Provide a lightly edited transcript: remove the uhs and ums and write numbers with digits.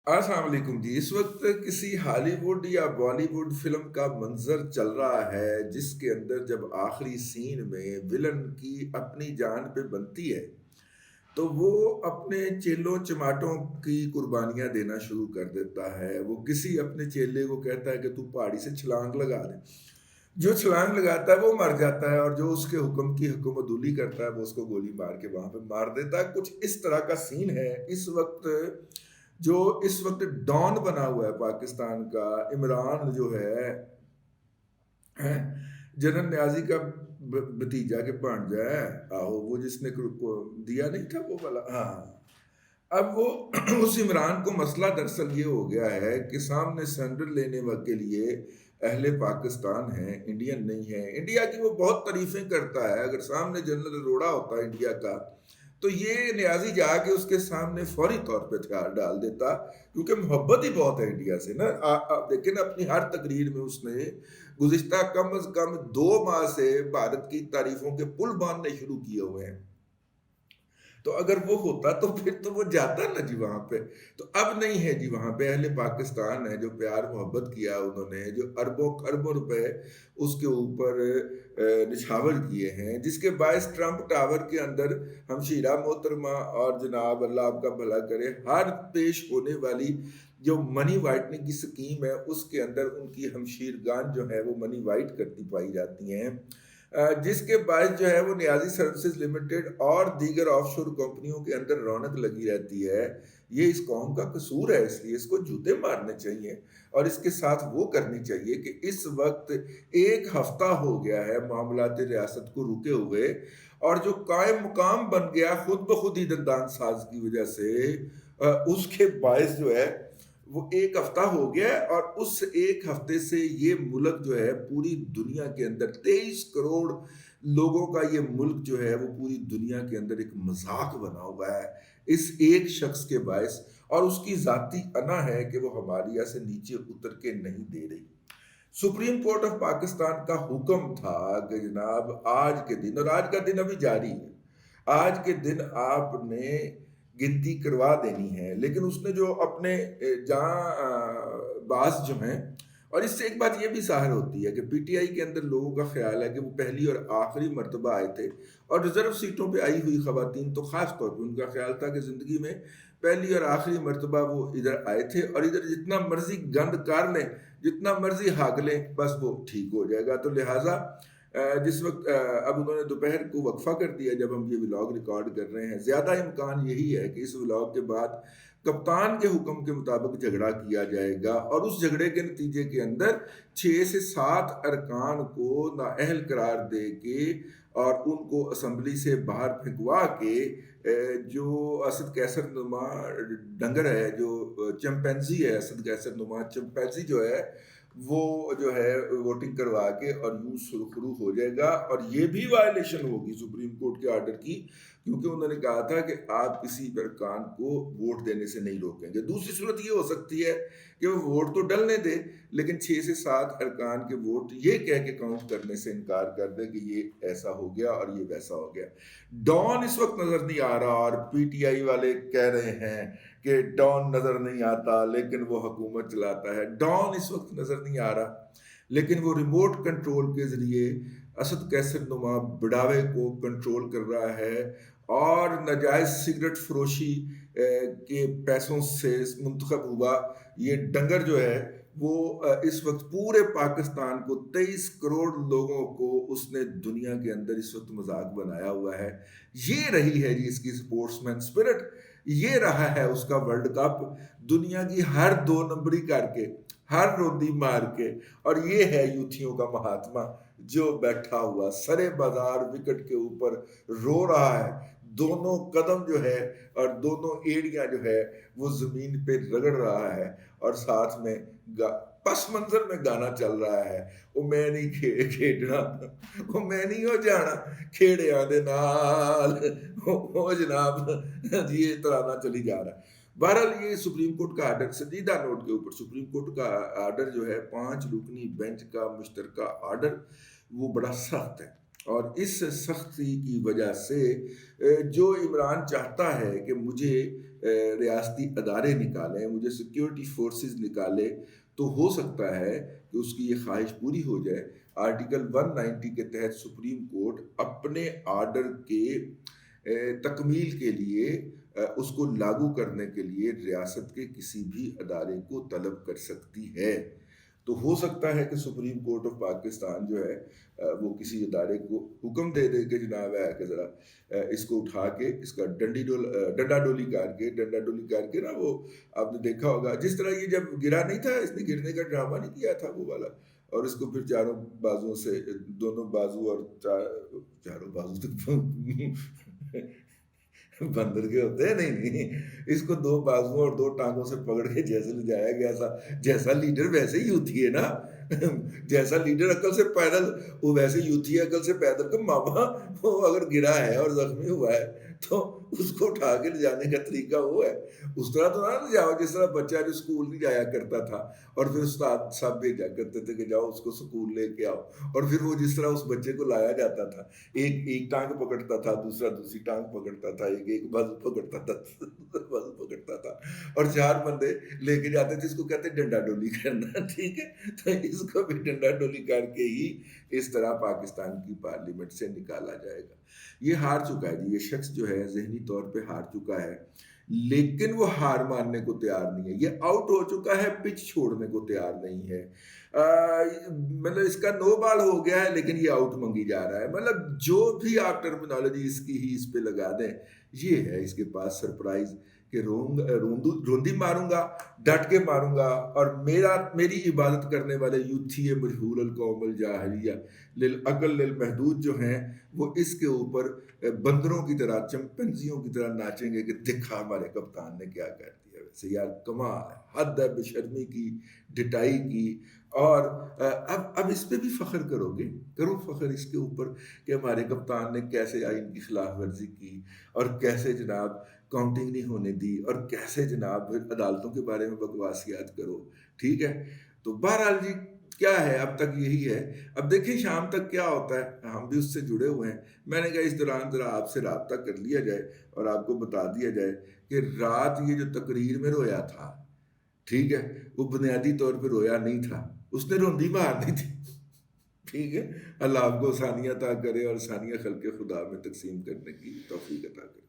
السلام علیکم جی، اس وقت کسی ہالی ووڈ یا بالی ووڈ فلم کا منظر چل رہا ہے جس کے اندر جب آخری سین میں ویلن کی اپنی جان پہ بنتی ہے تو وہ اپنے چیلوں چماٹوں کی قربانیاں دینا شروع کر دیتا ہے۔ وہ کسی اپنے چیلے کو کہتا ہے کہ تو پہاڑی سے چھلانگ لگا دے۔ جو چھلانگ لگاتا ہے وہ مر جاتا ہے، اور جو اس کے حکم کی حکم عدولی کرتا ہے وہ اس کو گولی مار کے وہاں پہ مار دیتا ہے۔ کچھ اس طرح کا سین ہے اس وقت، جو اس وقت ڈان بنا ہوا ہے پاکستان کا عمران جو ہے، جنرل نیازی کا بھتیجا کے بھانجا ہے۔ آہو، وہ جس نے کو دیا نہیں تھا وہ والا، ہاں۔ اب وہ اس عمران کو مسئلہ دراصل یہ ہو گیا ہے کہ سامنے سرنڈر لینے کے لیے اہل پاکستان ہیں، انڈین نہیں ہے۔ انڈیا کی وہ بہت تعریفیں کرتا ہے، اگر سامنے جنرل اروڑا ہوتا ہے انڈیا کا تو یہ نیازی جا کے اس کے سامنے فوری طور پہ ہتھیار ڈال دیتا، کیونکہ محبت ہی بہت ہے انڈیا سے نا۔ لیکن اپنی ہر تقریر میں اس نے گزشتہ کم از کم 2 ماہ سے بھارت کی تعریفوں کے پل باندھنے شروع کیے ہوئے ہیں۔ تو اگر وہ ہوتا تو پھر تو وہ جاتا نا جی وہاں پہ۔ تو اب نہیں ہے جی، وہاں پہ اہل پاکستان ہے جو پیار محبت کیا انہوں نے، جو اربوں خربوں روپے اس کے اوپر نچھاور کیے ہیں، جس کے باعث ٹرمپ ٹاور کے اندر ہمشیرہ محترمہ اور جناب اللہ آپ کا بھلا کرے، ہر پیش ہونے والی جو منی وائٹنگ کی سکیم ہے اس کے اندر ان کی ہمشیرگان جو ہے وہ منی وائٹ کرتی پائی جاتی ہیں، جس کے باعث جو ہے وہ نیازی سروسز لمیٹڈ اور دیگر آف شور کمپنیوں کے اندر رونق لگی رہتی ہے۔ یہ اس قوم کا قصور ہے، اس لیے اس کو جوتے مارنے چاہیے، اور اس کے ساتھ وہ کرنی چاہیے کہ اس وقت 1 ہفتہ ہو گیا ہے معاملات ریاست کو رکے ہوئے، اور جو قائم مقام بن گیا خود بخود ہی دندان ساز کی وجہ سے، اس کے باعث جو ہے وہ 1 ہفتہ ہو گیا ہے، اور اس 1 ہفتے سے یہ ملک جو ہے پوری دنیا کے اندر 23 کروڑ لوگوں کا یہ ملک جو ہے وہ پوری دنیا کے اندر ایک مذاق بنا ہوا ہے اس ایک شخص کے باعث، اور اس کی ذاتی انا ہے کہ وہ ہمالیہ سے نیچے اتر کے نہیں دے رہی۔ سپریم کورٹ آف پاکستان کا حکم تھا کہ جناب آج کے دن، اور آج کا دن ابھی جاری ہے، آج کے دن آپ نے گنتی کروا دینی ہے، لیکن اس نے جو اپنے جہاں باز جو ہیں، اور اس سے ایک بات یہ بھی ظاہر ہوتی ہے کہ پی ٹی آئی کے اندر لوگوں کا خیال ہے کہ وہ پہلی اور آخری مرتبہ آئے تھے، اور ریزرو سیٹوں پہ آئی ہوئی خواتین تو خاص طور پہ ان کا خیال تھا کہ زندگی میں پہلی اور آخری مرتبہ وہ ادھر آئے تھے، اور ادھر جتنا مرضی گند کر لیں، جتنا مرضی ہاگ لیں، بس وہ ٹھیک ہو جائے گا۔ تو لہٰذا جس وقت اب انہوں نے دوپہر کو وقفہ کر دیا جب ہم یہ ولاگ ریکارڈ کر رہے ہیں، زیادہ امکان یہی ہے کہ اس ولاگ کے بعد کپتان کے حکم کے مطابق جھگڑا کیا جائے گا، اور اس جھگڑے کے نتیجے کے اندر 6 سے 7 ارکان کو نااہل قرار دے کے اور ان کو اسمبلی سے باہر پھینکوا کے جو اسد کیسر نما ڈنگر ہے، جو چمپینزی ہے، اسد کیسر نما چمپینزی جو ہے، وہ جو ہے ووٹنگ کروا کے اور یوں سرخرو ہو جائے گا، اور یہ بھی وائلیشن ہوگی سپریم کورٹ کے آرڈر کی، کیونکہ انہوں نے کہا تھا کہ آپ کسی ارکان کو ووٹ دینے سے نہیں روکیں گے۔ دوسری صورت یہ ہو سکتی ہے کہ وہ ووٹ تو ڈلنے دے، لیکن 6 سے 7 ارکان کے ووٹ یہ کہہ کے کاؤنٹ کرنے سے انکار کر دے کہ یہ ایسا ہو گیا اور یہ ویسا ہو گیا۔ ڈان اس وقت نظر نہیں آ رہا، اور پی ٹی آئی والے کہہ رہے ہیں کہ ڈان نظر نہیں آتا لیکن وہ حکومت چلاتا ہے۔ ڈان اس وقت نظر نہیں آ رہا، لیکن وہ ریموٹ کنٹرول کے ذریعے اسد کیسر نما بڑھاوے کو کنٹرول کر رہا ہے، اور ناجائز سگریٹ فروشی کے پیسوں سے منتخب ہوا یہ ڈنگر جو ہے وہ اس وقت پورے پاکستان کو 23 کروڑ لوگوں کو اس نے دنیا کے اندر اس وقت مذاق بنایا ہوا ہے۔ یہ رہی ہے جی اس کی سپورٹس مین اسپرٹ، یہ رہا ہے اس کا ورلڈ کپ، دنیا کی ہر 2 نمبری کر کے، ہر رودی مار کے، اور یہ ہے یوتھیوں کا مہاتما جو بیٹھا ہوا سرے بازار وکٹ کے اوپر رو رہا ہے، دونوں قدم جو ہے اور دونوں ایڑیاں جو ہے وہ زمین پہ رگڑ رہا ہے، اور ساتھ میں پس منظر میں گانا چل رہا ہے، وہ میں نہیں کھیڈنا، وہ میں نہیں ہو جانا کھیڑیاں دے نال، وہ جناب جی یہ ترانہ چلی جا رہا ہے۔ بہرحال یہ سپریم کورٹ کا آرڈر سنجیدہ نوٹ کے اوپر، سپریم کورٹ کا آرڈر جو ہے 5 رکنی بینچ کا مشترکہ آرڈر، وہ بڑا سخت ہے، اور اس سختی کی وجہ سے جو عمران چاہتا ہے کہ مجھے ریاستی ادارے نکالیں، مجھے سیکیورٹی فورسز نکالے، تو ہو سکتا ہے کہ اس کی یہ خواہش پوری ہو جائے۔ آرٹیکل 190 کے تحت سپریم کورٹ اپنے آرڈر کے تکمیل کے لیے اس کو لاگو کرنے کے لیے ریاست کے کسی بھی ادارے کو طلب کر سکتی ہے۔ تو ہو سکتا ہے کہ سپریم کورٹ آف پاکستان جو ہے وہ کسی ادارے کو حکم دے دے کہ جناب ہے کہ ذرا اس کو اٹھا کے اس کا ڈنڈا ڈولی کر کے نا، وہ آپ نے دیکھا ہوگا جس طرح یہ جب گرا نہیں تھا، اس نے گرنے کا ڈرامہ نہیں کیا تھا وہ والا، اور اس کو پھر چاروں بازوؤں سے، دونوں بازو اور چاروں بازو تک بندر کے ہوتے ہیں، نہیں اس کو دو بازو اور دو ٹانگوں سے پکڑ کے جیسے لے جایا گیا تھا، جیسا لیڈر ویسے ہی یوتھی ہے نا جیسا لیڈر عقل سے پیدل، وہ ویسے یوتھی ہے عقل سے پیدل کہ ماما وہ اگر گرا ہے اور زخمی ہوا ہے تو اس کو اٹھا کے لے جانے کا طریقہ وہ ہے۔ اس طرح تو نہ لے جاؤ جس طرح بچہ جو اسکول نہیں جایا کرتا تھا اور پھر استاد صاحب بھیجا کرتے تھے کہ جاؤ اس کو اسکول لے کے آؤ، اور پھر وہ جس طرح اس بچے کو لایا جاتا تھا، ایک ٹانگ پکڑتا تھا، دوسرا دوسری ٹانگ پکڑتا تھا، ایک بازو پکڑتا تھا، دوسرا بازو پکڑتا تھا، اور چار بندے لے کے جاتے تھے، اس کو کہتے ڈنڈا ڈولی کرنا، ٹھیک ہے، تو اس کو بھی ڈنڈا ڈولی کر کے ہی اس طرح پاکستان کی پارلیمنٹ سے نکالا جائے گا۔ یہ ہار چکا ہے جی، یہ شخص جو ہے ذہنی طور پہ ہار چکا ہے، لیکن وہ ہار ماننے کو تیار نہیں ہے، یہ آؤٹ ہو چکا ہے، پچ چھوڑنے کو تیار نہیں ہے۔ مطلب اس کا نو بال ہو گیا ہے لیکن یہ آؤٹ منگی جا رہا ہے، مطلب جو بھی آپ ٹرمینالوجی اس کی ہی اس پہ لگا دیں، یہ ہے اس کے پاس سرپرائز کہ روندی ماروں گا، ڈٹ کے ماروں گا، اور میری عبادت کرنے والے یوتھی مجہول القوم الجاہلیہ للعقل للمحدود جو ہیں، وہ اس کے اوپر بندروں کی طرح، چمپینزیوں کی طرح ناچیں گے کہ دیکھا ہمارے کپتان نے کیا کر دیا۔ ویسے یار کمال ہے، حد ہے بے شرمی کی، ڈٹائی کی، اور اب اس پہ بھی فخر کرو گے، کرو فخر اس کے اوپر کہ ہمارے کپتان نے کیسے آئین کی خلاف ورزی کی، اور کیسے جناب کاؤنٹنگ نہیں ہونے دی، اور کیسے جناب عدالتوں کے بارے میں بکواسیات کرو، ٹھیک ہے۔ تو بہرحال جی کیا ہے، اب تک یہی ہے، اب دیکھیں شام تک کیا ہوتا ہے، ہم بھی اس سے جڑے ہوئے ہیں۔ میں نے کہا اس دوران ذرا آپ سے رابطہ کر لیا جائے اور آپ کو بتا دیا جائے کہ رات یہ جو تقریر میں رویا تھا، ٹھیک ہے، وہ بنیادی طور پہ رویا نہیں تھا، اس نے روندی مارنی تھی، ٹھیک ہے۔ اللہ آپ کو ثانیہ عطا کرے اور ثانیہ خلق خدا میں تقسیم کرنے کی توفیق عطا کرے۔